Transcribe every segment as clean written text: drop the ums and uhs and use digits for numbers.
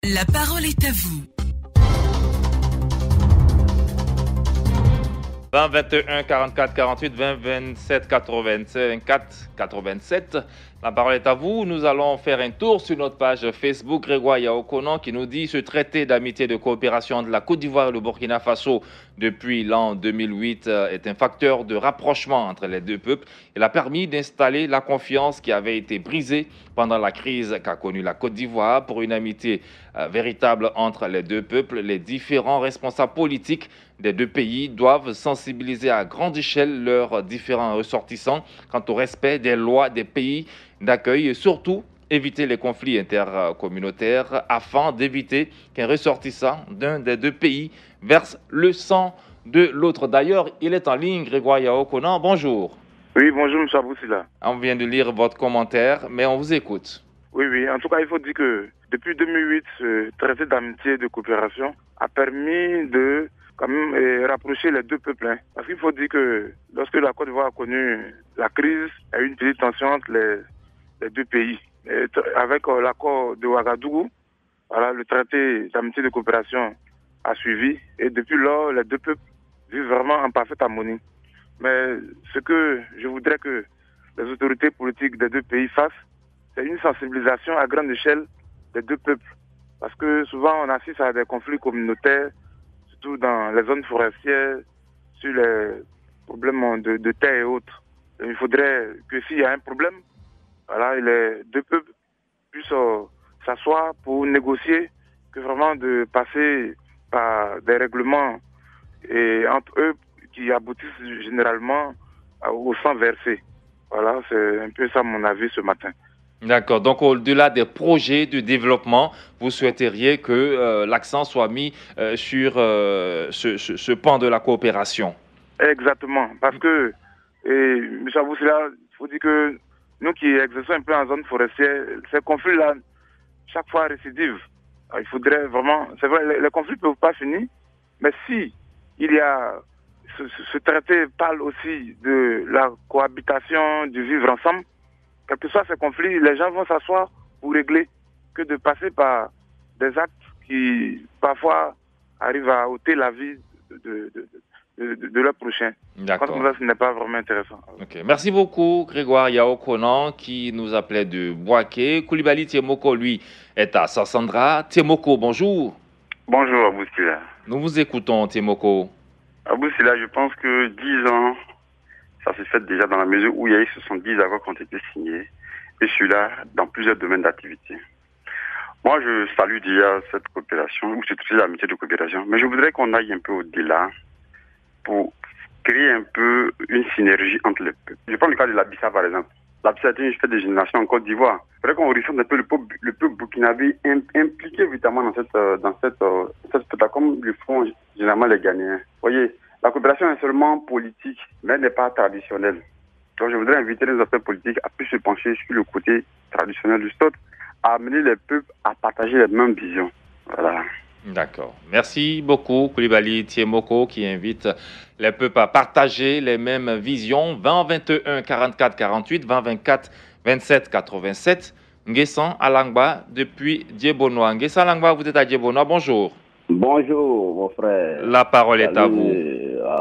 La parole est à vous. 20 21 44 48 20 27 84 87. La parole est à vous. Nous allons faire un tour sur notre page Facebook. Grégoire Yaokonon qui nous dit: ce traité d'amitié et de coopération entre la Côte d'Ivoire et le Burkina Faso depuis l'an 2008 est un facteur de rapprochement entre les deux peuples. Il a permis d'installer la confiance qui avait été brisée pendant la crise qu'a connue la Côte d'Ivoire. Pour une amitié véritable entre les deux peuples, les différents responsables politiques des deux pays doivent sensibiliser à grande échelle leurs différents ressortissants quant au respect des lois des pays d'accueil et surtout éviter les conflits intercommunautaires afin d'éviter qu'un ressortissant d'un des deux pays verse le sang de l'autre. D'ailleurs, il est en ligne, Grégoire Yaokonon. Bonjour. Oui, bonjour, M. Aboussila. On vient de lire votre commentaire, mais on vous écoute. Oui. En tout cas, il faut dire que depuis 2008, ce traité d'amitié et de coopération a permis de quand même rapprocher les deux peuples. Parce qu'il faut dire que lorsque la Côte d'Ivoire a connu la crise, il y a eu une petite tension entre les deux pays. Et avec l'accord de Ouagadougou, voilà, le traité d'amitié et de coopération a suivi. Et depuis lors, les deux peuples vivent vraiment en parfaite harmonie. Mais ce que je voudrais que les autorités politiques des deux pays fassent, c'est une sensibilisation à grande échelle des deux peuples. Parce que souvent, on assiste à des conflits communautaires, surtout dans les zones forestières, sur les problèmes de terre et autres. Et il faudrait que s'il y a un problème, voilà, les deux peuples puissent s'asseoir pour négocier, que vraiment de passer par des règlements et entre eux qui aboutissent généralement au sang versé. Voilà, c'est un peu ça mon avis ce matin. D'accord. Donc, au-delà des projets de développement, vous souhaiteriez que l'accent soit mis sur ce pan de la coopération. Exactement. Parce que, M. Aboussila, il faut dire que nous qui exerçons un peu en zone forestière, ces conflits-là, chaque fois récidivent. Il faudrait vraiment... C'est vrai, les conflits ne peuvent pas finir, mais si il y a... Ce traité parle aussi de la cohabitation, du vivre ensemble. Quels que soient ces conflits, les gens vont s'asseoir pour régler, que de passer par des actes qui, parfois, arrivent à ôter la vie de leur prochain. D'accord. Je pense que ce n'est pas vraiment intéressant. Okay. Merci beaucoup, Grégoire Yaokonon, qui nous appelait de Boaké. Koulibaly Tiemoko, lui, est à Sassandra. Tiemoko, bonjour. Bonjour, Aboussila. Nous vous écoutons, Tiemoko. Aboussila, je pense que 10 ans, ça se fait déjà dans la mesure où il y a eu 70 accords qui ont été signés, et celui-là dans plusieurs domaines d'activité. Moi, je salue déjà cette coopération, ou cette amitié de coopération, mais je voudrais qu'on aille un peu au-delà pour créer un peu une synergie entre les peuples. Je prends le cas de l'Abissa, par exemple. L'Abissa est une fête de génération en Côte d'Ivoire. Il faudrait qu'on ressente un peu le peuple burkinabé impliqué évidemment dans cette fête, comme le font généralement les Ghanéens. Vous voyez, la coopération est seulement politique, mais elle n'est pas traditionnelle. Donc je voudrais inviter les acteurs politiques à plus se pencher sur le côté traditionnel du STOT, à amener les peuples à partager les mêmes visions. Voilà. D'accord. Merci beaucoup, Koulibaly Tiemoko, qui invite les peuples à partager les mêmes visions. 20 21 44 48, 20 24 27 87. Nguessan Alangba depuis Djebonoa. Nguessan Alangba, vous êtes à Djebonoa. Bonjour. Bonjour, mon frère. La parole est à vous.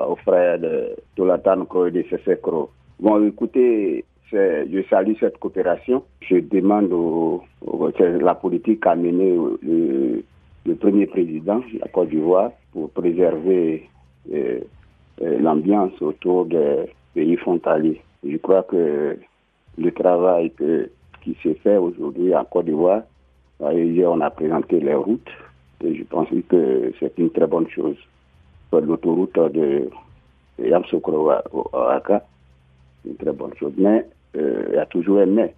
Au frère de Tolatan Kro et de Sefekro. Bon, écoutez, je salue cette coopération. Je demande la politique qu'a menée le premier président de la Côte d'Ivoire pour préserver l'ambiance autour des pays frontaliers. Je crois que le travail qui s'est fait aujourd'hui en Côte d'Ivoire, hier on a présenté les routes et je pense que c'est une très bonne chose. L'autoroute de Yamsoukro-Ouaka, c'est une très bonne chose. Mais il y a toujours un mais.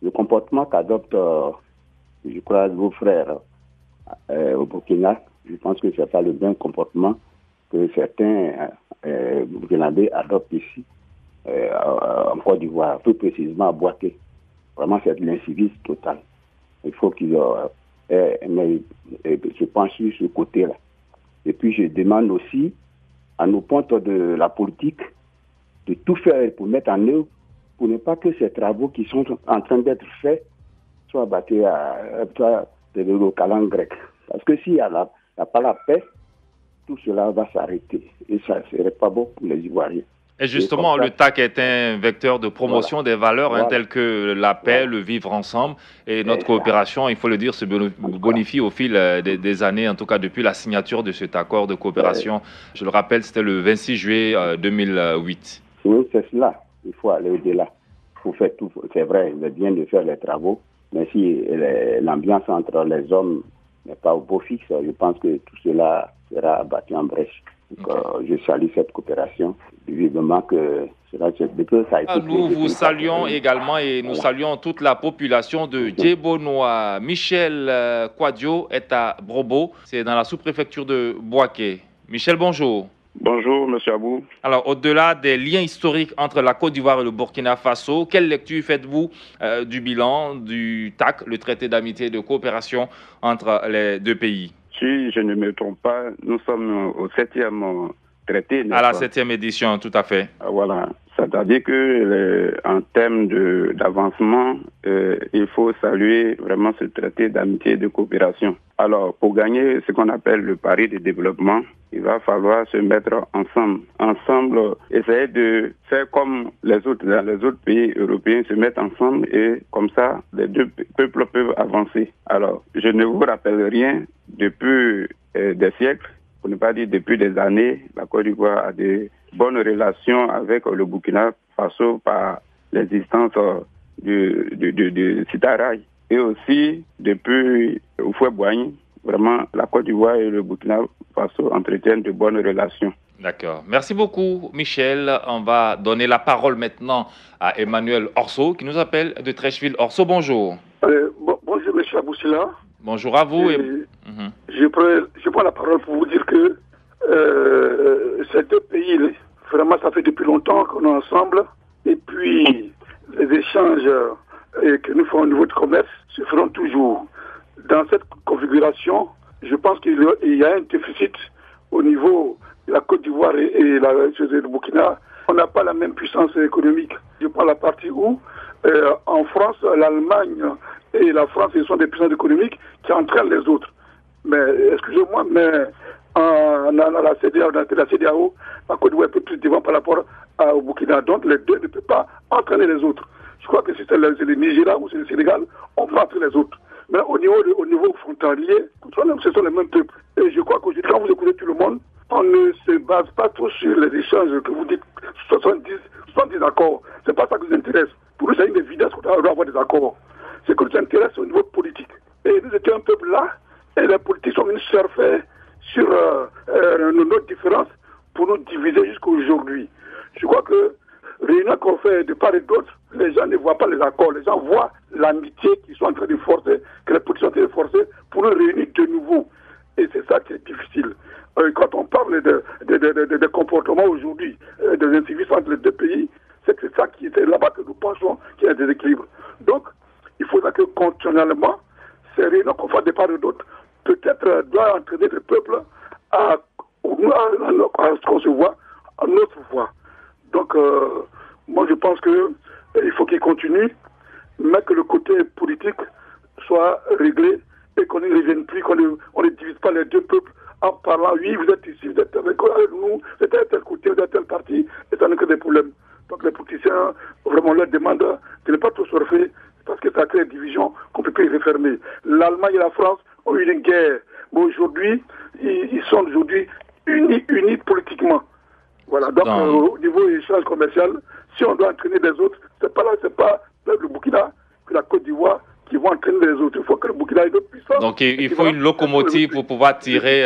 Le comportement qu'adoptent, je crois, vos frères au Burkina, je pense que ce n'est pas le même comportement que certains Burkinabés adoptent ici en Côte d'Ivoire, plus précisément à Boaké. Vraiment, c'est de l'incivisme total. Il faut qu'ils se penchent sur ce côté-là. Et puis, je demande aussi à nos pontes de la politique de tout faire pour mettre en œuvre, pour ne pas que ces travaux qui sont en train d'être faits soient c'est le calendrier grec. Parce que s'il n'y a pas la paix, tout cela va s'arrêter. Et ça ne serait pas bon pour les Ivoiriens. Et justement, le TAC est un vecteur de promotion des valeurs telles que la paix, le vivre ensemble. Et notre coopération, il faut le dire, se bonifie au fil des années, en tout cas depuis la signature de cet accord de coopération. Je le rappelle, c'était le 26 juillet 2008. Oui, c'est cela. Il faut aller au-delà. Il faut faire tout. C'est vrai, il est bien de faire les travaux, mais si l'ambiance entre les hommes n'est pas au beau fixe, je pense que tout cela sera abattu en brèche. Donc, je salue cette coopération. Vivement que cela se dépose. Nous vous saluons également et nous saluons toute la population de Djébonois. Michel Quadio est à Brobo, c'est dans la sous-préfecture de Bouaké. Michel, bonjour. Bonjour, M. Abou. Alors, au-delà des liens historiques entre la Côte d'Ivoire et le Burkina Faso, quelle lecture faites-vous du bilan du TAC, le traité d'amitié et de coopération entre les deux pays? Si je ne me trompe pas, nous sommes au 7e traité. À la 7e édition, tout à fait. Voilà. C'est-à-dire que en termes d'avancement, il faut saluer vraiment ce traité d'amitié et de coopération. Alors, pour gagner ce qu'on appelle le pari de développement, il va falloir se mettre ensemble, essayer de faire comme les autres pays européens se mettent ensemble et comme ça, les deux peuples peuvent avancer. Alors, je ne vous rappelle rien depuis des siècles, pour ne pas dire depuis des années, la Côte d'Ivoire a des bonnes relations avec le Burkina Faso par l'existence du Sitaraï. Et aussi, depuis Houphouët-Boigny, vraiment, la Côte d'Ivoire et le Burkina Faso entretiennent de bonnes relations. D'accord. Merci beaucoup, Michel. On va donner la parole maintenant à Emmanuel Orso, qui nous appelle de Trècheville. Orso, bonjour. Bonjour, M. Aboussila. Bonjour à vous. Je prends la parole pour vous dire que ces deux pays, vraiment, ça fait depuis longtemps qu'on est ensemble. Et puis, les échanges que nous faisons au niveau de commerce se feront toujours. Dans cette configuration, je pense qu'il y a un déficit au niveau de la Côte d'Ivoire et le Burkina. On n'a pas la même puissance économique. Je prends la partie où, en France, l'Allemagne et la France, ce sont des puissances économiques qui entraînent les autres. Mais, excusez-moi, mais dans la CEDEAO, la Côte d'Ivoire est plus devant par rapport au Burkina. Donc, les deux ne peuvent pas entraîner les autres. Je crois que si c'est le Nigeria ou c'est le Sénégal, on peut entraîner les autres. Mais au niveau frontalier, ce sont les mêmes peuples. Et je crois qu'aujourd'hui, quand vous écoutez tout le monde, on ne se base pas trop sur les échanges que vous dites 70 accords. C'est pas ça qui nous intéresse. Pour nous, c'est une évidence qu'on doit avoir des accords. Ce qui nous intéresse au niveau politique. Et nous étions un peuple là, et les politiques sont venus surfer sur nos différences pour nous diviser jusqu'à aujourd'hui. Je crois que réunion qu'on fait de part et d'autre, les gens ne voient pas les accords, les gens voient l'amitié qu'ils sont en train de forcer, que les politiciens sont en train de forcer pour nous réunir de nouveau. Et c'est ça qui est difficile. Quand on parle de comportements aujourd'hui, des incivistes entre les deux pays, c'est là-bas que nous pensons qu'il y a des équilibres. Donc, il faudra que continuellement, ces réunions qu'on fait de part et d'autre, peut-être doit entraîner le peuple à ce qu'on se voit, à notre voix. Donc, moi je pense qu'il faut qu'il continue, mais que le côté politique soit réglé et qu'on ne revienne plus, qu'on ne divise pas les deux peuples en parlant, oui, vous êtes ici, vous êtes avec nous, vous êtes à tel côté, vous êtes à tel parti, et ça n'est que des problèmes. Donc les politiciens, vraiment, leur demandent de ne pas tout surfer, parce que ça crée des divisions qu'on ne peut plus refermer. L'Allemagne et la France ont eu une guerre, mais aujourd'hui, ils sont aujourd'hui unis politiquement. Voilà, donc au niveau des échanges commerciaux, si on doit entraîner les autres, c'est pas le Burkina que la Côte d'Ivoire qui vont entraîner les autres. Il faut que le Burkina ait d'autres puissances. Donc il faut une locomotive pour pouvoir tirer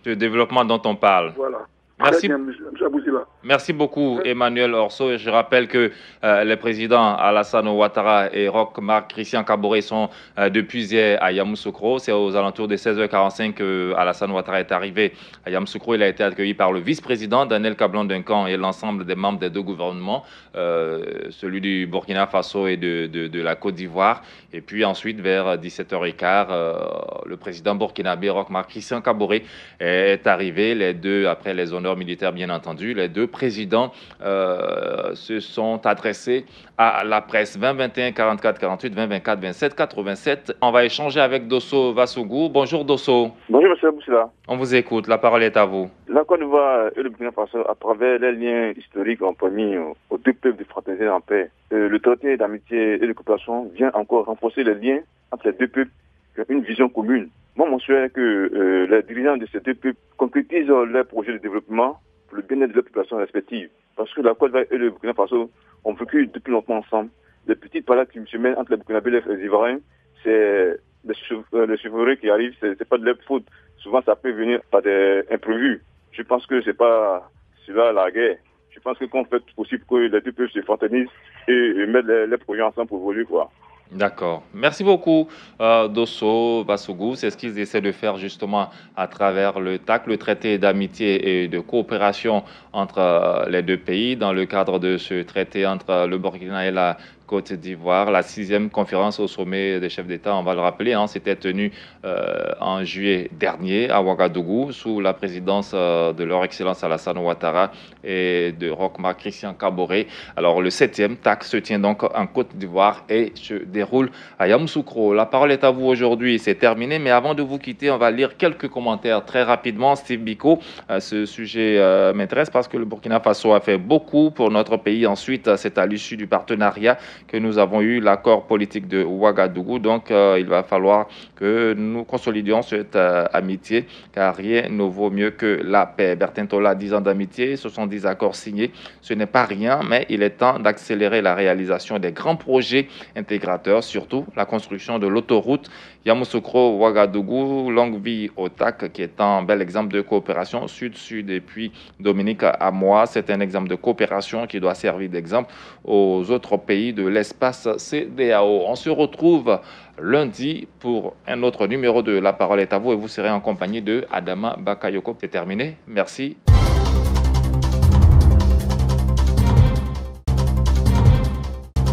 ce développement dont on parle. Voilà. Merci. Bien, M. Abouzila. Merci beaucoup, Emmanuel Orso. Et je rappelle que les présidents Alassane Ouattara et Roch Marc Christian Kaboré sont depuis hier à Yamoussoukro. C'est aux alentours de 16h45 que Alassane Ouattara est arrivé à Yamoussoukro. Il a été accueilli par le vice-président Daniel Kablan-Duncan et l'ensemble des membres des deux gouvernements, celui du Burkina Faso et de la Côte d'Ivoire. Et puis ensuite, vers 17h15, le président burkinabé Roch Marc Christian Kaboré est arrivé. Les deux, après les honneurs secteur militaire, bien entendu. Les deux présidents se sont adressés à la presse. 2021 44 48, 2024 27 87. On va échanger avec Dosso Vassougou. Bonjour Dosso. Bonjour monsieur Boussila. On vous écoute, la parole est à vous. La Côte d'Ivoire et le Burkina Faso, à travers les liens historiques ont permis aux deux peuples de fraterniser en paix. Le traité d'amitié et de coopération vient encore renforcer les liens entre les deux peuples qui ont une vision commune. Moi, mon souhait est que les dirigeants de ces deux peuples concrétisent leurs projets de développement pour le bien-être de leurs populations respectives. Parce que la Côte d'Ivoire et le Burkina Faso ont vécu depuis longtemps ensemble. Les petites palades qui se mènent entre les Burkinabés et les Ivoiriens, c'est les chevauchées qui arrivent, c'est pas de leur faute. Souvent, ça peut venir par des imprévus. Je pense que c'est pas cela la guerre. Je pense que qu'on fait tout possible pour que les deux peuples se fraternisent et mettre les projets ensemble pour évoluer, quoi. D'accord. Merci beaucoup, Dosso Vassougou. C'est ce qu'ils essaient de faire justement à travers le TAC, le traité d'amitié et de coopération entre les deux pays, dans le cadre de ce traité entre le Burkina et la Côte d'Ivoire. La 6e conférence au sommet des chefs d'État, on va le rappeler, s'était tenue en juillet dernier à Ouagadougou sous la présidence de leur Excellence Alassane Ouattara et de Roch-Marc Christian Kaboré. Alors le 7e TAC se tient donc en Côte d'Ivoire et se déroule à Yamoussoukro. La parole est à vous aujourd'hui, c'est terminé, mais avant de vous quitter, on va lire quelques commentaires très rapidement. Steve Biko, ce sujet m'intéresse parce que le Burkina Faso a fait beaucoup pour notre pays. Ensuite, c'est à l'issue du partenariat que nous avons eu l'accord politique de Ouagadougou. Donc, il va falloir que nous consolidions cette amitié, car rien ne vaut mieux que la paix. Bertin Tola, 10 ans d'amitié, 70 accords signés. Ce n'est pas rien, mais il est temps d'accélérer la réalisation des grands projets intégrateurs, surtout la construction de l'autoroute Yamoussoukro-Ouagadougou, longue vie au TAC, qui est un bel exemple de coopération sud-sud. Et puis, Dominique Amoa, c'est un exemple de coopération qui doit servir d'exemple aux autres pays de l'espace CEDEAO. On se retrouve lundi pour un autre numéro de La Parole est à vous et vous serez en compagnie de Adama Bakayoko. C'est terminé. Merci.